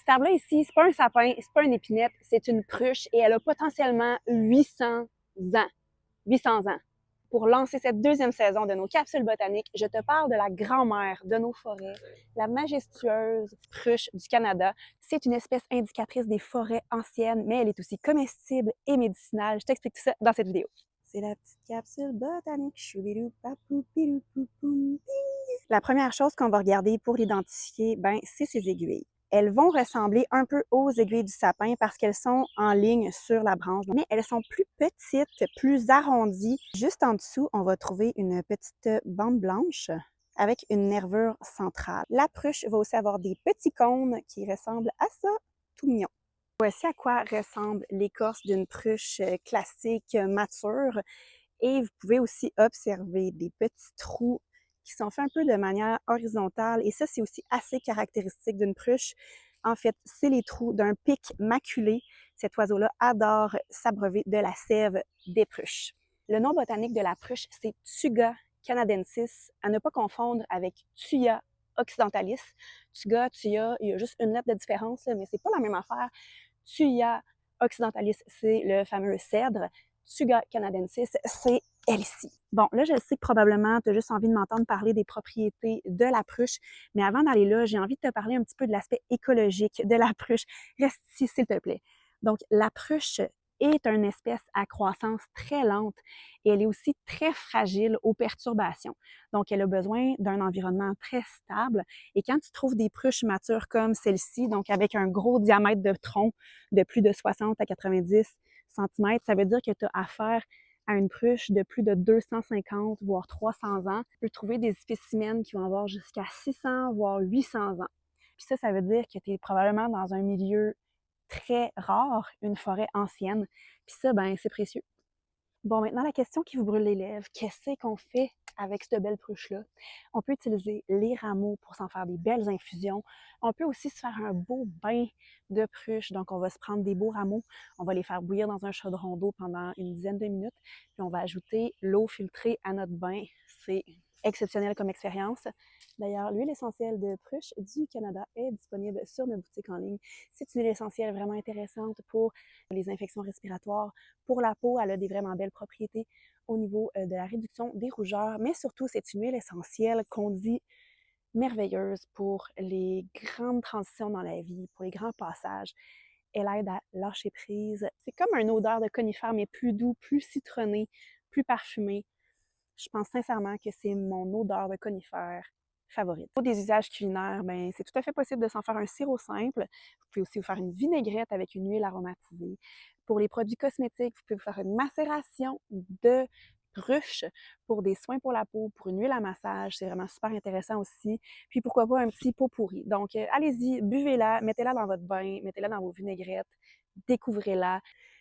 Cet arbre-là ici, c'est pas un sapin, c'est pas une épinette, c'est une pruche et elle a potentiellement 800 ans. 800 ans. Pour lancer cette deuxième saison de nos capsules botaniques, je te parle de la grand-mère de nos forêts, la majestueuse pruche du Canada. C'est une espèce indicatrice des forêts anciennes, mais elle est aussi comestible et médicinale. Je t'explique tout ça dans cette vidéo. C'est la petite capsule botanique. La première chose qu'on va regarder pour l'identifier, c'est ses aiguilles. Elles vont ressembler un peu aux aiguilles du sapin parce qu'elles sont en ligne sur la branche, mais elles sont plus petites, plus arrondies. Juste en dessous, on va trouver une petite bande blanche avec une nervure centrale. La pruche va aussi avoir des petits cônes qui ressemblent à ça, tout mignon. Voici à quoi ressemble l'écorce d'une pruche classique mature et vous pouvez aussi observer des petits trous qui sont faits un peu de manière horizontale et ça, c'est aussi assez caractéristique d'une pruche. En fait, c'est les trous d'un pic maculé. Cet oiseau-là adore s'abreuver de la sève des pruches. Le nom botanique de la pruche, c'est Tsuga canadensis, à ne pas confondre avec Thuya occidentalis. Tsuga, Thuya, il y a juste une lettre de différence, mais c'est pas la même affaire. Thuya occidentalis, c'est le fameux cèdre. Tsuga canadensis, c'est elle ici. Bon, là, je sais que probablement tu as juste envie de m'entendre parler des propriétés de la pruche, mais avant d'aller là, j'ai envie de te parler un petit peu de l'aspect écologique de la pruche. Reste ici, s'il te plaît. Donc, la pruche est une espèce à croissance très lente et elle est aussi très fragile aux perturbations. Donc, elle a besoin d'un environnement très stable. Et quand tu trouves des pruches matures comme celle-ci, donc avec un gros diamètre de tronc de plus de 60 à 90 cm, ça veut dire que tu as affaire à une pruche de plus de 250 voire 300 ans. Tu peux trouver des spécimens qui vont avoir jusqu'à 600 voire 800 ans. Puis ça veut dire que tu es probablement dans un milieu très rare, une forêt ancienne. Puis ça, c'est précieux. Bon, maintenant, la question qui vous brûle les lèvres, qu'est-ce qu'on fait avec cette belle pruche-là? On peut utiliser les rameaux pour s'en faire des belles infusions. On peut aussi se faire un beau bain de pruche. Donc, on va se prendre des beaux rameaux, on va les faire bouillir dans un chaudron d'eau pendant une dizaine de minutes, puis on va ajouter l'eau filtrée à notre bain. C'est exceptionnel comme expérience. D'ailleurs, l'huile essentielle de pruche du Canada est disponible sur notre boutique en ligne. C'est une huile essentielle vraiment intéressante pour les infections respiratoires. Pour la peau, elle a des vraiment belles propriétés au niveau de la réduction des rougeurs, mais surtout, c'est une huile essentielle qu'on dit merveilleuse pour les grandes transitions dans la vie, pour les grands passages. Elle aide à lâcher prise. C'est comme une odeur de conifère, mais plus doux, plus citronné, plus parfumé. Je pense sincèrement que c'est mon odeur de conifère favorite. Pour des usages culinaires, c'est tout à fait possible de s'en faire un sirop simple. Vous pouvez aussi vous faire une vinaigrette avec une huile aromatisée. Pour les produits cosmétiques, vous pouvez vous faire une macération de ruche pour des soins pour la peau, pour une huile à massage. C'est vraiment super intéressant aussi. Puis pourquoi pas un petit pot pourri. Donc, allez-y, buvez-la, mettez-la dans votre bain, mettez-la dans vos vinaigrettes, découvrez-la.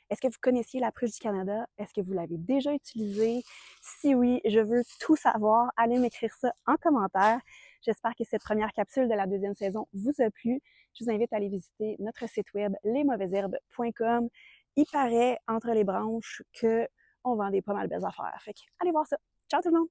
Est-ce que vous connaissiez la pruche du Canada? Est-ce que vous l'avez déjà utilisée? Si oui, je veux tout savoir. Allez m'écrire ça en commentaire. J'espère que cette première capsule de la deuxième saison vous a plu. Je vous invite à aller visiter notre site web lesmauvaiseherbes.com. Il paraît entre les branches qu'on vend des pas mal belles affaires. Fait que allez voir ça. Ciao tout le monde!